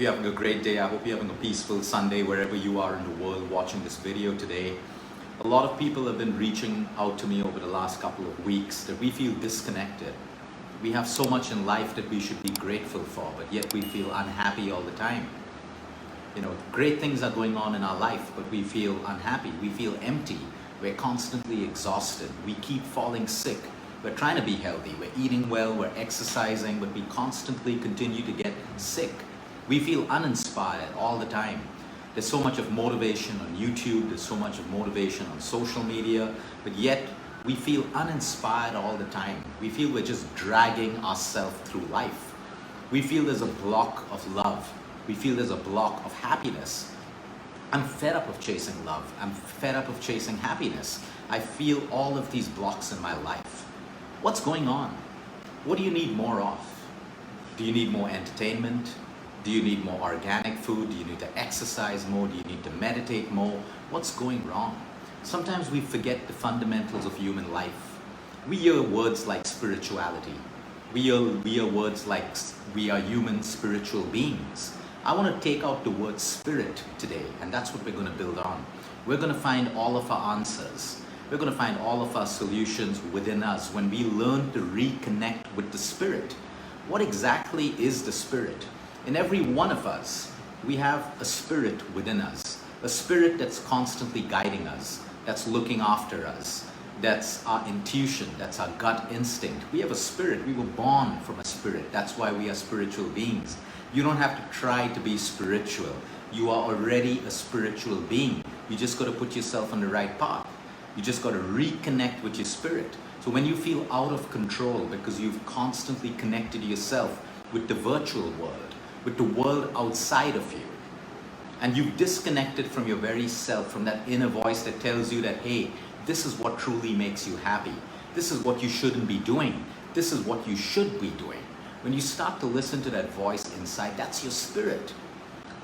you're having a great day. I hope you're having a peaceful Sunday wherever you are in the world watching this video today. A lot of people have been reaching out to me over the last couple of weeks that we feel disconnected. We have so much in life that we should be grateful for, but yet we feel unhappy all the time. You know, great things are going on in our life, but we feel unhappy. We feel empty. We're constantly exhausted. We keep falling sick. We're trying to be healthy. We're eating well. We're exercising, but we constantly continue to get sick. We feel uninspired all the time. There's so much of motivation on YouTube. There's so much of motivation on social media, but yet we feel uninspired all the time. We feel we're just dragging ourselves through life. We feel there's a block of love. We feel there's a block of happiness. I'm fed up of chasing love. I'm fed up of chasing happiness. I feel all of these blocks in my life. What's going on? What do you need more of? Do you need more entertainment? Do you need more organic food? Do you need to exercise more? Do you need to meditate more? What's going wrong? Sometimes we forget the fundamentals of human life. We hear words like spirituality. We hear words like we are human spiritual beings. I want to take out the word spirit today, and that's what we're going to build on. We're going to find all of our answers. We're going to find all of our solutions within us when we learn to reconnect with the spirit. What exactly is the spirit? In every one of us, we have a spirit within us, a spirit that's constantly guiding us, that's looking after us, that's our intuition, that's our gut instinct. We have a spirit. We were born from a spirit. That's why we are spiritual beings. You don't have to try to be spiritual. You are already a spiritual being. You just got to put yourself on the right path. You just got to reconnect with your spirit. So when you feel out of control because you've constantly connected yourself with the virtual world, with the world outside of you, and you've disconnected from your very self, from that inner voice that tells you that, hey, this is what truly makes you happy. This is what you shouldn't be doing. This is what you should be doing. When you start to listen to that voice inside, that's your spirit.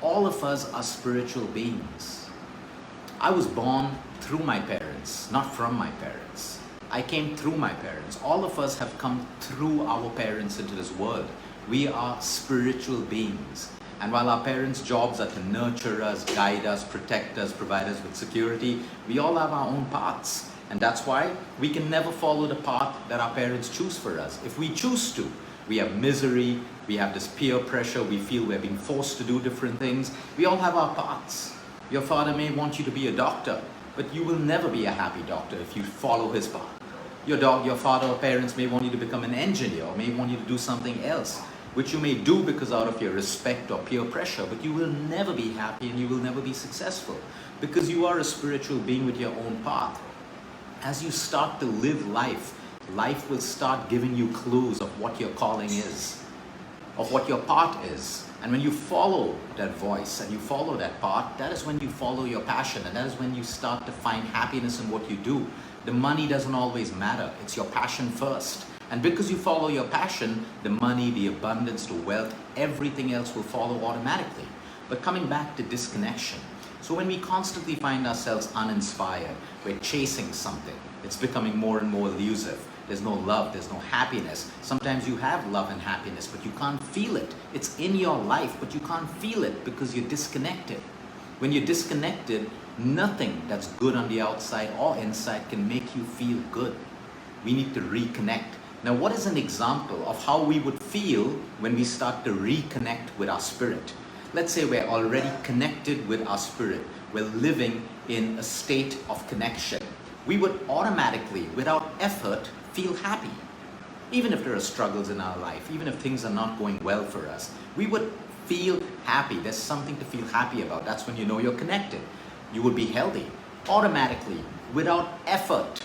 All of us are spiritual beings. I was born through my parents, not from my parents. I came through my parents. All of us have come through our parents into this world. We are spiritual beings. And while our parents' jobs are to nurture us, guide us, protect us, provide us with security, we all have our own paths. And that's why we can never follow the path that our parents choose for us. If we choose to, we have misery, we have this peer pressure, we feel we're being forced to do different things. We all have our paths. Your father may want you to be a doctor, but you will never be a happy doctor if you follow his path. Your father or parents may want you to become an engineer, or may want you to do something else, which you may do because out of your respect or peer pressure, but you will never be happy and you will never be successful because you are a spiritual being with your own path. As you start to live life, life will start giving you clues of what your calling is, of what your path is. And when you follow that voice and you follow that path, that is when you follow your passion, and that is when you start to find happiness in what you do. The money doesn't always matter. It's your passion first. And because you follow your passion, the money, the abundance, the wealth, everything else will follow automatically. But coming back to disconnection. So when we constantly find ourselves uninspired, we're chasing something. It's becoming more and more elusive. There's no love, there's no happiness. Sometimes you have love and happiness, but you can't feel it. It's in your life, but you can't feel it because you're disconnected. When you're disconnected, nothing that's good on the outside or inside can make you feel good. We need to reconnect. Now, what is an example of how we would feel when we start to reconnect with our spirit? Let's say we're already connected with our spirit. We're living in a state of connection. We would automatically, without effort, feel happy. Even if there are struggles in our life, even if things are not going well for us, we would feel happy. There's something to feel happy about. That's when you know you're connected. You will be healthy automatically, without effort,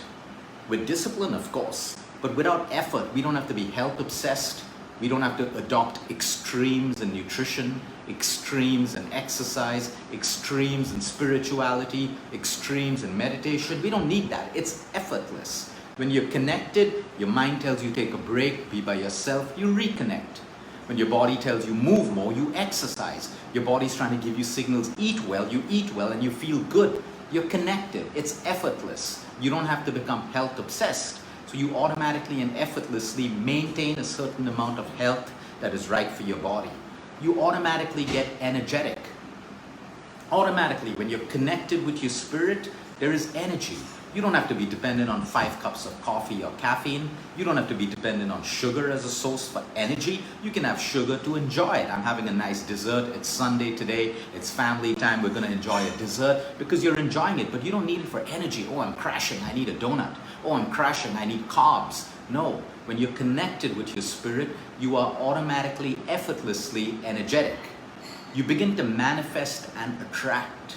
with discipline, of course, but without effort. We don't have to be health obsessed. We don't have to adopt extremes in nutrition, extremes in exercise, extremes in spirituality, extremes in meditation. We don't need that. It's effortless. When you're connected, your mind tells you take a break, be by yourself, you reconnect. When your body tells you move more, you exercise. Your body's trying to give you signals, eat well, you eat well, and you feel good. You're connected. It's effortless. You don't have to become health obsessed. So you automatically and effortlessly maintain a certain amount of health that is right for your body. you automatically get energetic. Automatically, when you're connected with your spirit, there is energy. You don't have to be dependent on 5 cups of coffee or caffeine. You don't have to be dependent on sugar as a source for energy. You can have sugar to enjoy it. I'm having a nice dessert. It's Sunday today. It's family time. We're going to enjoy a dessert because you're enjoying it, but you don't need it for energy. Oh, I'm crashing. I need a donut. Oh, I'm crashing. I need carbs. No. When you're connected with your spirit, you are automatically, effortlessly energetic. You begin to manifest and attract.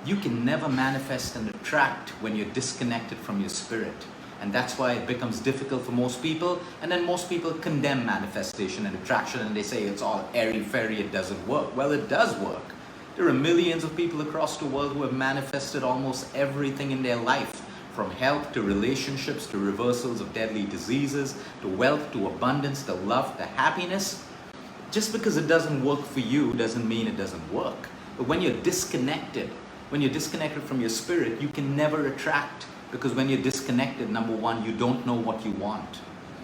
You can never manifest and attract when you're disconnected from your spirit. And that's why it becomes difficult for most people. And then most people condemn manifestation and attraction and they say it's all airy-fairy, it doesn't work. Well, it does work. There are millions of people across the world who have manifested almost everything in their life, from health to relationships to reversals of deadly diseases, to wealth, to abundance, to love, to happiness. Just because it doesn't work for you doesn't mean it doesn't work. But when you're disconnected from your spirit, you can never attract, because when you're disconnected, number one, you don't know what you want.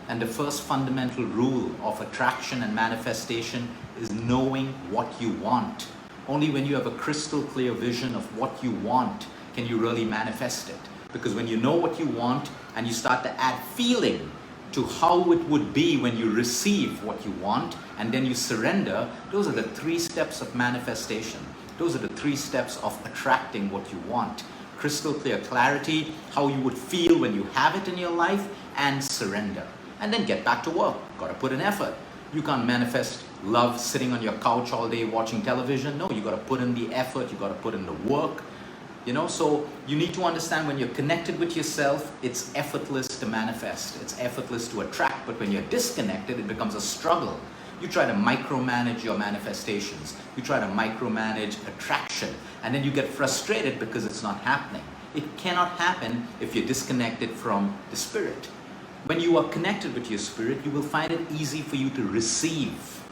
And the first fundamental rule of attraction and manifestation is knowing what you want. Only when you have a crystal clear vision of what you want can you really manifest it. Because when you know what you want and you start to add feeling to how it would be when you receive what you want and then you surrender, those are the 3 steps of manifestation. Those are the 3 steps of attracting what you want. Crystal clear clarity, how you would feel when you have it in your life, and surrender. And then get back to work. Got to put in effort. You can't manifest love sitting on your couch all day watching television. No, you got to put in the effort. You got to put in the work. So you need to understand, when you're connected with yourself, it's effortless to manifest. It's effortless to attract. But when you're disconnected, it becomes a struggle. You try to micromanage your manifestations. You try to micromanage attraction. And then you get frustrated because it's not happening. It cannot happen if you're disconnected from the spirit. When you are connected with your spirit, you will find it easy for you to receive.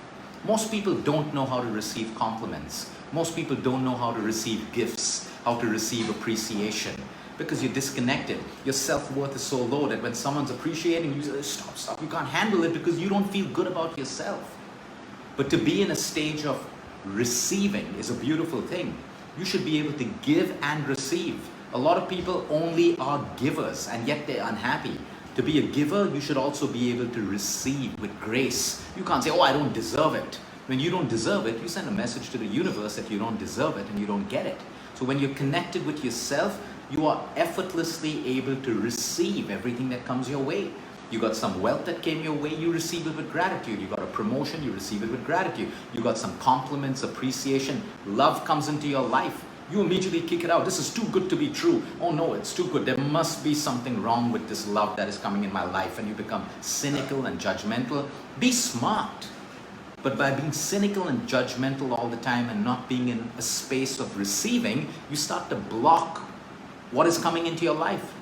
Most people don't know how to receive compliments. Most people don't know how to receive gifts, how to receive appreciation. Because you're disconnected. Your self-worth is so low that when someone's appreciating you, say, stop. You can't handle it because you don't feel good about yourself. But to be in a stage of receiving is a beautiful thing. You should be able to give and receive. A lot of people only are givers and yet they're unhappy. To be a giver, you should also be able to receive with grace. You can't say, oh, I don't deserve it. When you don't deserve it, you send a message to the universe that you don't deserve it and you don't get it. So when you're connected with yourself, you are effortlessly able to receive everything that comes your way. You got some wealth that came your way, you receive it with gratitude. You got a promotion, you receive it with gratitude. You got some compliments, appreciation, love comes into your life. You immediately kick it out. This is too good to be true. Oh no, it's too good. There must be something wrong with this love that is coming in my life. And you become cynical and judgmental. Be smart. But by being cynical and judgmental all the time and not being in a space of receiving, you start to block what is coming into your life.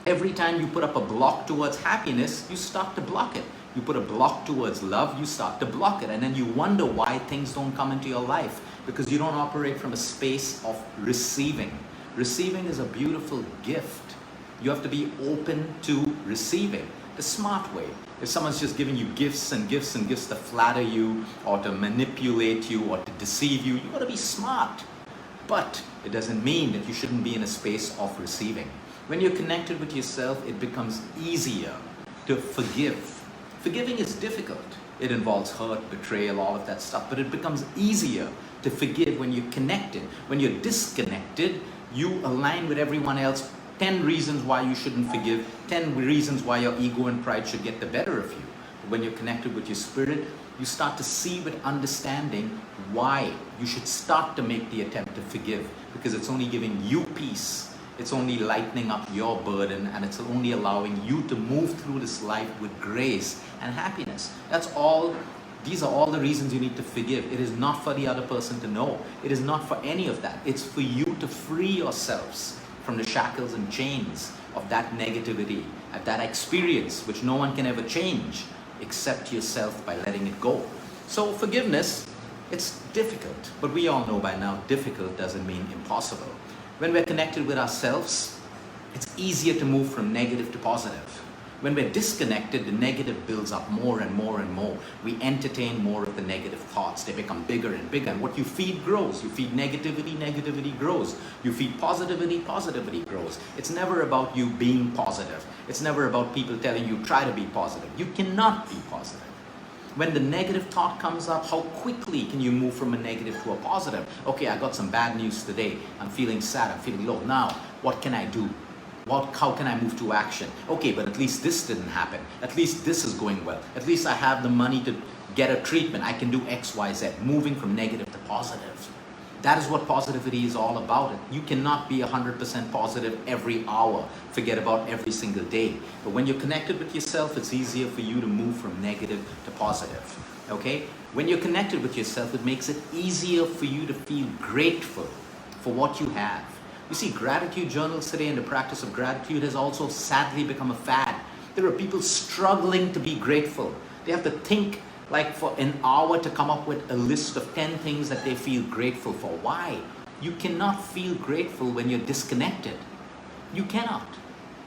Every time you put up a block towards happiness, you start to block it. You put a block towards love, you start to block it. And then you wonder why things don't come into your life, because you don't operate from a space of receiving. Receiving is a beautiful gift. You have to be open to receiving the smart way. If someone's just giving you gifts and gifts and gifts to flatter you or to manipulate you or to deceive you, you got to be smart. But it doesn't mean that you shouldn't be in a space of receiving. When you're connected with yourself, it becomes easier to forgive. Forgiving is difficult. It involves hurt, betrayal, all of that stuff, but it becomes easier to forgive when you're connected. When you're disconnected, you align with everyone else. 10 reasons why you shouldn't forgive, 10 reasons why your ego and pride should get the better of you. But when you're connected with your spirit, you start to see with understanding why you should start to make the attempt to forgive, because it's only giving you peace. It's only lightening up your burden, and it's only allowing you to move through this life with grace and happiness. That's all. These are all the reasons you need to forgive. It is not for the other person to know. It is not for any of that. It's for you to free yourselves from the shackles and chains of that negativity, of that experience, which no one can ever change except yourself by letting it go. So forgiveness, it's difficult, but we all know by now difficult doesn't mean impossible. When we're connected with ourselves, it's easier to move from negative to positive. When we're disconnected, the negative builds up more and more and more. We entertain more of the negative thoughts. They become bigger and bigger. And what you feed grows. You feed negativity, negativity grows. You feed positivity, positivity grows. It's never about you being positive. It's never about people telling you, try to be positive. You cannot be positive. When the negative thought comes up, how quickly can you move from a negative to a positive? Okay, I got some bad news today. I'm feeling sad, I'm feeling low. Now, what can I do? How can I move to action? Okay, but at least this didn't happen. At least this is going well. At least I have the money to get a treatment. I can do X, Y, Z. Moving from negative to positive. That is what positivity is all about. You cannot be 100% positive every hour. Forget about every single day. But when you're connected with yourself, it's easier for you to move from negative to positive. Okay? When you're connected with yourself, it makes it easier for you to feel grateful for what you have. You see, gratitude journals today and the practice of gratitude has also sadly become a fad. There are people struggling to be grateful. They have to think like for an hour to come up with a list of 10 things that they feel grateful for. Why? You cannot feel grateful when you're disconnected. You cannot.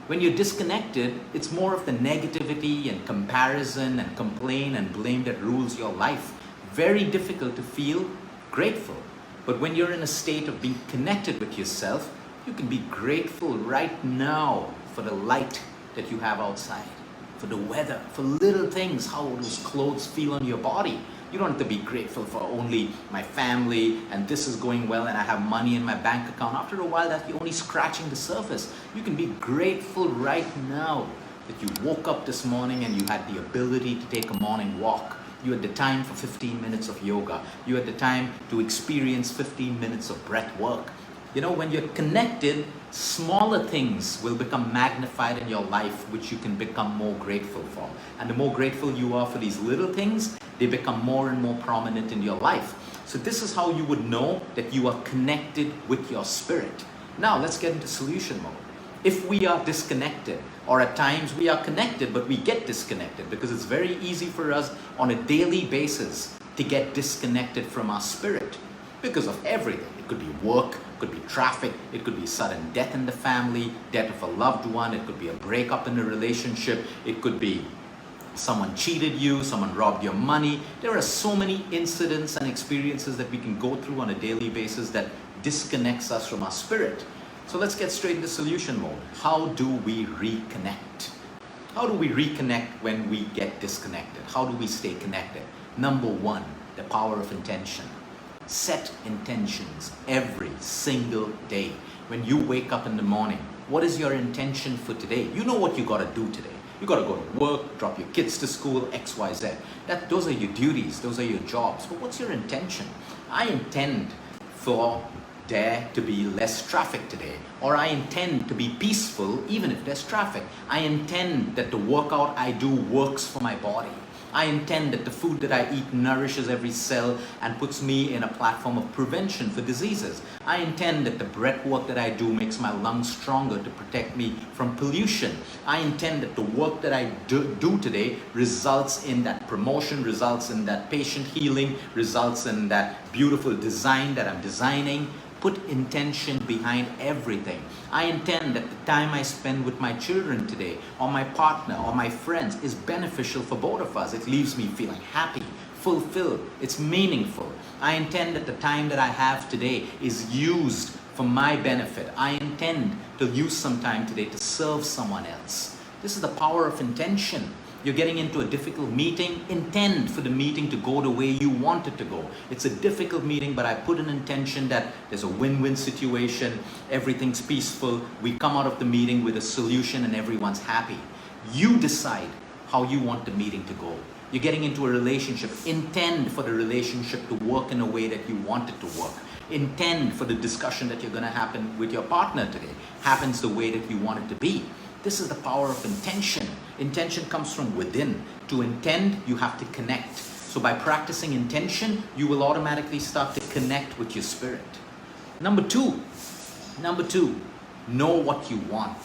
When you're disconnected, it's more of the negativity and comparison and complaint and blame that rules your life. Very difficult to feel grateful. But when you're in a state of being connected with yourself, you can be grateful right now for the light that you have outside, for the weather, for little things, how those clothes feel on your body. You don't have to be grateful for only my family and this is going well and I have money in my bank account. After a while, that's only scratching the surface. You can be grateful right now that you woke up this morning and you had the ability to take a morning walk. You had the time for 15 minutes of yoga. You had the time to experience 15 minutes of breath work. You know, when you're connected, smaller things will become magnified in your life, which you can become more grateful for. And the more grateful you are for these little things, they become more and more prominent in your life. So this is how you would know that you are connected with your spirit. Now let's get into solution mode. If we are disconnected, or at times we are connected, but we get disconnected because it's very easy for us on a daily basis to get disconnected from our spirit because of everything. It could be work, it could be traffic, it could be sudden death in the family, death of a loved one, it could be a breakup in a relationship, it could be someone cheated you, someone robbed your money. There are so many incidents and experiences that we can go through on a daily basis that disconnects us from our spirit. So let's get straight into solution mode. How do we reconnect? How do we reconnect when we get disconnected? How do we stay connected? Number one, the power of intention. Set intentions every single day. When you wake up in the morning, what is your intention for today? You know what you got to do today. You got to go to work, drop your kids to school, X, Y, Z. Those are your duties, those are your jobs. But what's your intention? I intend for there to be less traffic today, or I intend to be peaceful even if there's traffic. I intend that the workout I do works for my body. I intend that the food that I eat nourishes every cell and puts me in a platform of prevention for diseases. I intend that the breath work that I do makes my lungs stronger to protect me from pollution. I intend that the work that I do today results in that promotion, results in that patient healing, results in that beautiful design that I'm designing. Put intention behind everything. I intend that the time I spend with my children today, or my partner, or my friends is beneficial for both of us. It leaves me feeling happy, fulfilled. It's meaningful. I intend that the time that I have today is used for my benefit. I intend to use some time today to serve someone else. This is the power of intention. You're getting into a difficult meeting, intend for the meeting to go the way you want it to go. It's a difficult meeting, but I put an intention that there's a win-win situation, everything's peaceful, we come out of the meeting with a solution and everyone's happy. You decide how you want the meeting to go. You're getting into a relationship, intend for the relationship to work in a way that you want it to work. Intend for the discussion that you're going to happen with your partner today happens the way that you want it to be. This is the power of intention. Intention comes from within. To intend, you have to connect. So by practicing intention, you will automatically start to connect with your spirit. Number two, know what you want.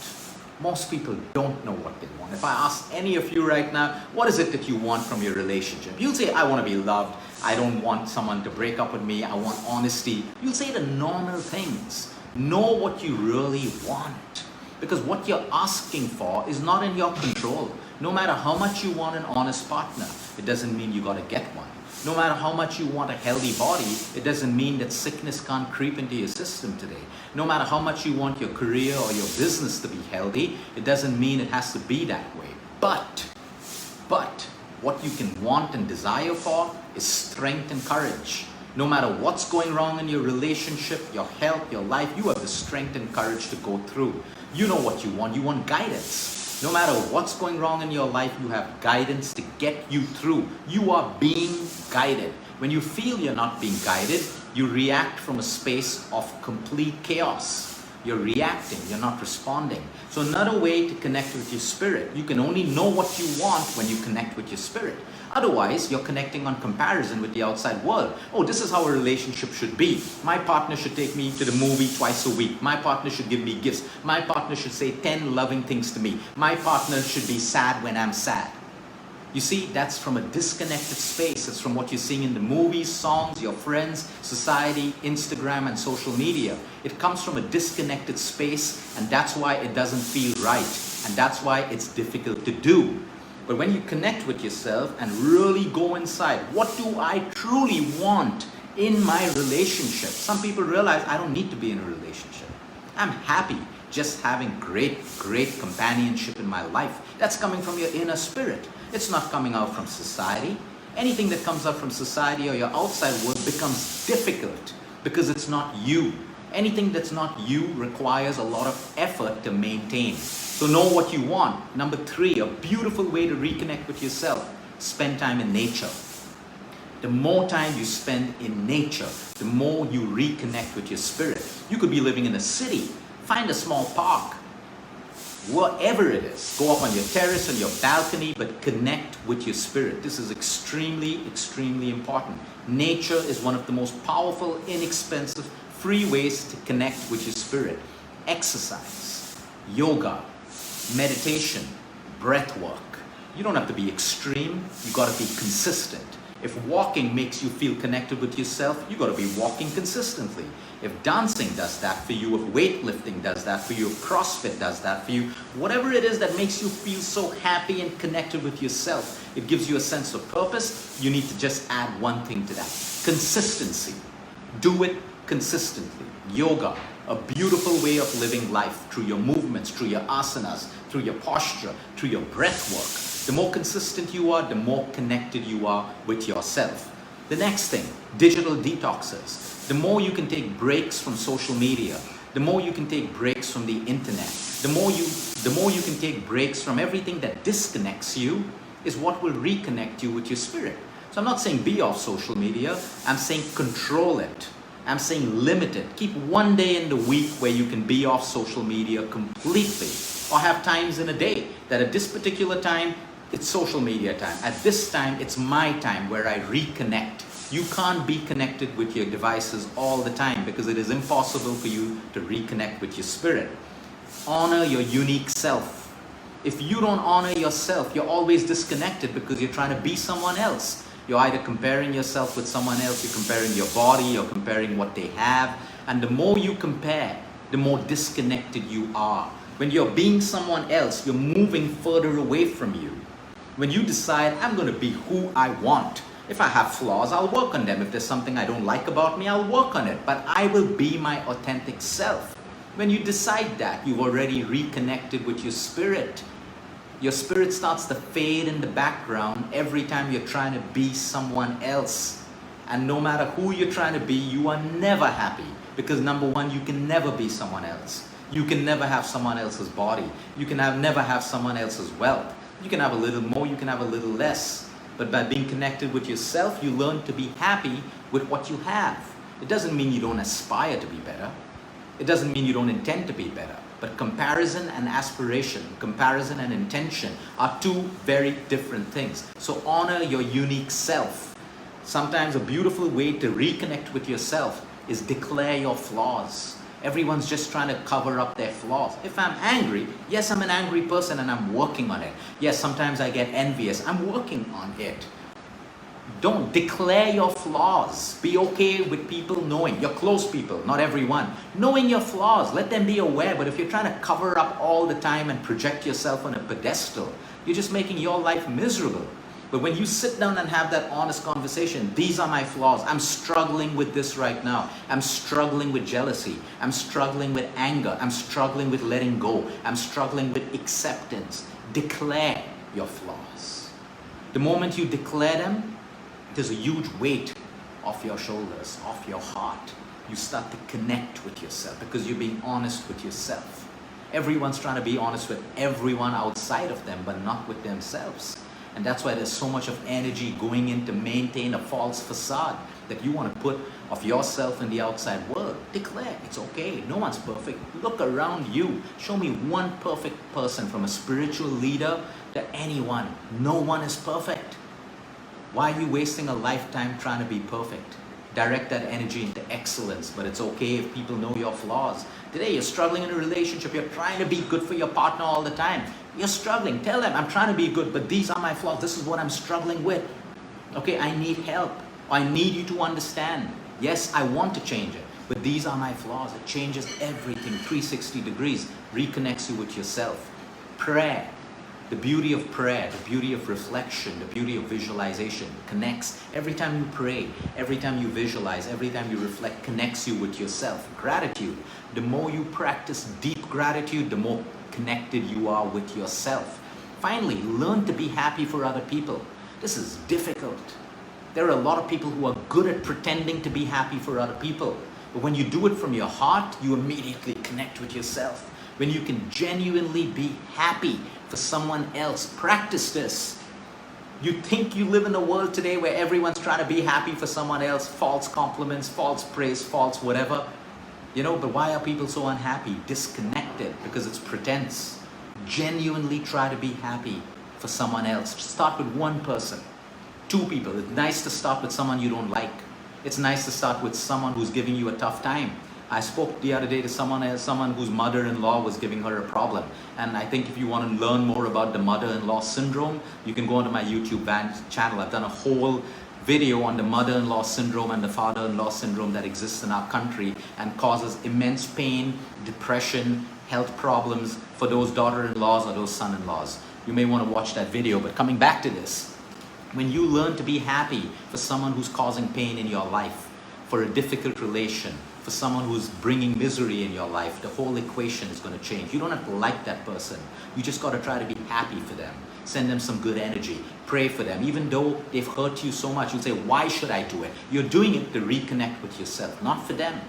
Most people don't know what they want. If I ask any of you right now, what is it that you want from your relationship? You'll say, I want to be loved. I don't want someone to break up with me. I want honesty. You'll say the normal things. Know what you really want. Because what you're asking for is not in your control. No matter how much you want an honest partner, it doesn't mean you got to get one. No matter how much you want a healthy body, it doesn't mean that sickness can't creep into your system today. No matter how much you want your career or your business to be healthy, it doesn't mean it has to be that way. But what you can want and desire for is strength and courage. No matter what's going wrong in your relationship, your health, your life, you have the strength and courage to go through. You know what you want guidance. No matter what's going wrong in your life, you have guidance to get you through. You are being guided. When you feel you're not being guided, you react from a space of complete chaos. You're reacting, you're not responding. So another way to connect with your spirit, you can only know what you want when you connect with your spirit. Otherwise, you're connecting on comparison with the outside world. Oh, this is how a relationship should be. My partner should take me to the movie twice a week. My partner should give me gifts. My partner should say 10 loving things to me. My partner should be sad when I'm sad. You see, that's from a disconnected space. It's from what you're seeing in the movies, songs, your friends, society, Instagram, and social media. It comes from a disconnected space, and that's why it doesn't feel right. And that's why it's difficult to do. But when you connect with yourself and really go inside, what do I truly want in my relationship? Some people realize I don't need to be in a relationship. I'm happy just having great companionship in my life. That's coming from your inner spirit. It's not coming out from society. Anything that comes out from society or your outside world becomes difficult because it's not you. Anything that's not you requires a lot of effort to maintain. So know what you want. Number 3, a beautiful way to reconnect with yourself. Spend time in nature. The more time you spend in nature, the more you reconnect with your spirit. You could be living in a city. Find a small park. Wherever it is. Go up on your terrace, on your balcony, but connect with your spirit. This is extremely important. Nature is one of the most powerful, inexpensive, free ways to connect with your spirit. Exercise, yoga, meditation, breath work. You don't have to be extreme, you gotta be consistent. If walking makes you feel connected with yourself, you gotta be walking consistently. If dancing does that for you, if weightlifting does that for you, if CrossFit does that for you, whatever it is that makes you feel so happy and connected with yourself, it gives you a sense of purpose, you need to just add one thing to that. Consistency. Do it consistently. Yoga, a beautiful way of living life through your movements, through your asanas, through your posture, through your breath work. The more consistent you are, the more connected you are with yourself. The next thing, digital detoxes. The more you can take breaks from social media, the more you can take breaks from the internet, the more you can take breaks from everything that disconnects you is what will reconnect you with your spirit. So I'm not saying be off social media, I'm saying control it. I'm saying limit it. Keep one day in the week where you can be off social media completely. Or have times in a day that at this particular time, it's social media time. At this time, it's my time where I reconnect. You can't be connected with your devices all the time because it is impossible for you to reconnect with your spirit. Honor your unique self. If you don't honor yourself, you're always disconnected because you're trying to be someone else. You're either comparing yourself with someone else, you're comparing your body, you're comparing what they have. And the more you compare, the more disconnected you are. When you're being someone else, you're moving further away from you. When you decide, I'm going to be who I want. If I have flaws, I'll work on them. If there's something I don't like about me, I'll work on it. But I will be my authentic self. When you decide that, you've already reconnected with your spirit. Your spirit starts to fade in the background every time you're trying to be someone else. And no matter who you're trying to be, you are never happy. Because number one, you can never be someone else. You can never have someone else's body. You can never have someone else's wealth. You can have a little more, you can have a little less. But by being connected with yourself, you learn to be happy with what you have. It doesn't mean you don't aspire to be better. It doesn't mean you don't intend to be better. But comparison and aspiration, comparison and intention are two very different things. So honor your unique self. Sometimes a beautiful way to reconnect with yourself is declare your flaws. Everyone's just trying to cover up their flaws. If I'm angry, yes, I'm an angry person and I'm working on it. Yes, sometimes I get envious. I'm working on it. Don't declare your flaws. Be okay with people knowing, your close people, not everyone, knowing your flaws. Let them be aware. But if you're trying to cover up all the time and project yourself on a pedestal, you're just making your life miserable. But when you sit down and have that honest conversation, these are my flaws. I'm struggling with this right now. I'm struggling with jealousy. I'm struggling with anger. I'm struggling with letting go. I'm struggling with acceptance. Declare your flaws. The moment you declare them, there's a huge weight off your shoulders, off your heart. You start to connect with yourself because you're being honest with yourself. Everyone's trying to be honest with everyone outside of them, but not with themselves. And that's why there's so much of energy going in to maintain a false facade that you want to put of yourself in the outside world. Declare it's okay. No one's perfect. Look around you. Show me one perfect person, from a spiritual leader to anyone. No one is perfect. Why are you wasting a lifetime trying to be perfect? Direct that energy into excellence, but it's okay if people know your flaws. Today you're struggling in a relationship, you're trying to be good for your partner all the time. You're struggling, tell them, I'm trying to be good, but these are my flaws, this is what I'm struggling with. Okay, I need help. I need you to understand. Yes, I want to change it, but these are my flaws. It changes everything, 360 degrees, reconnects you with yourself. Prayer. The beauty of prayer, the beauty of reflection, the beauty of visualization connects. Every time you pray, every time you visualize, every time you reflect, connects you with yourself. Gratitude. The more you practice deep gratitude, the more connected you are with yourself. Finally, learn to be happy for other people. This is difficult. There are a lot of people who are good at pretending to be happy for other people. But when you do it from your heart, you immediately connect with yourself. When you can genuinely be happy for someone else, practice this. You think you live in a world today where everyone's trying to be happy for someone else, false compliments, false praise, false whatever. But why are people so unhappy, disconnected? Because it's pretense. Genuinely try to be happy for someone else. Start with one person, two people. It's nice to start with someone you don't like. It's nice to start with someone who's giving you a tough time. I spoke the other day to someone whose mother-in-law was giving her a problem. And I think if you want to learn more about the mother-in-law syndrome, you can go onto my YouTube channel. I've done a whole video on the mother-in-law syndrome and the father-in-law syndrome that exists in our country and causes immense pain, depression, health problems for those daughter-in-laws or those son-in-laws. You may want to watch that video, but coming back to this, when you learn to be happy for someone who's causing pain in your life, for a difficult relation, for someone who's bringing misery in your life, the whole equation is going to change. You don't have to like that person. You just got to try to be happy for them. Send them some good energy. Pray for them. Even though they've hurt you so much, you'll say, why should I do it? You're doing it to reconnect with yourself, not for them.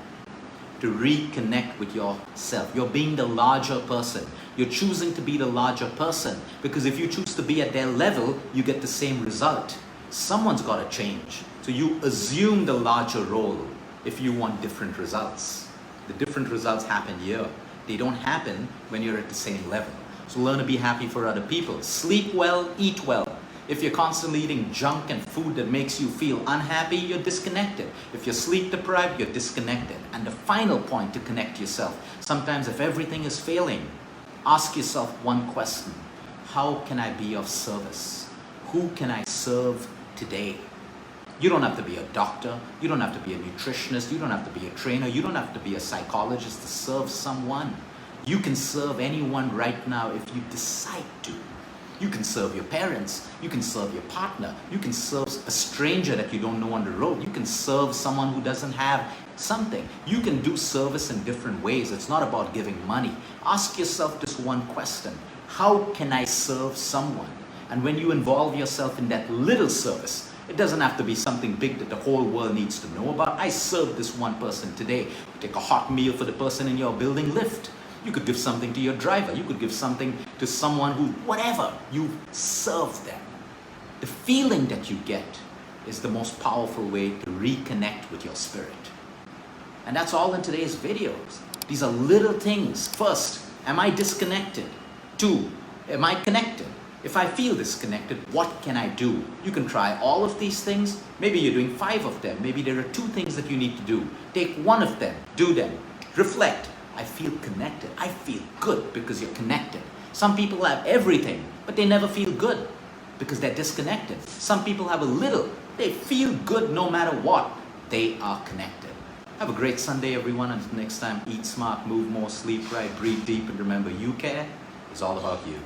To reconnect with yourself. You're being the larger person. You're choosing to be the larger person, because if you choose to be at their level, you get the same result. Someone's got to change. So you assume the larger role if you want different results. The different results happen here. They don't happen when you're at the same level. So learn to be happy for other people. Sleep well, eat well. If you're constantly eating junk and food that makes you feel unhappy, you're disconnected. If you're sleep deprived, you're disconnected. And the final point to connect yourself, sometimes if everything is failing, ask yourself one question. How can I be of service? Who can I serve today? You don't have to be a doctor. You don't have to be a nutritionist. You don't have to be a trainer. You don't have to be a psychologist to serve someone. You can serve anyone right now if you decide to. You can serve your parents. You can serve your partner. You can serve a stranger that you don't know on the road. You can serve someone who doesn't have something. You can do service in different ways. It's not about giving money. Ask yourself this one question. How can I serve someone? And when you involve yourself in that little service, it doesn't have to be something big that the whole world needs to know about. I served this one person today. You take a hot meal for the person in your building lift. You could give something to your driver. You could give something to someone who, whatever, you serve them. The feeling that you get is the most powerful way to reconnect with your spirit. And that's all in today's videos. These are little things. First, am I disconnected? Two, am I connected? If I feel disconnected, what can I do? You can try all of these things. Maybe you're doing 5 of them. Maybe there are 2 things that you need to do. Take one of them, do them, reflect. I feel connected. I feel good because you're connected. Some people have everything, but they never feel good because they're disconnected. Some people have a little, they feel good no matter what. They are connected. Have a great Sunday, everyone. Until next time, eat smart, move more, sleep right, breathe deep, and remember, you care is all about you.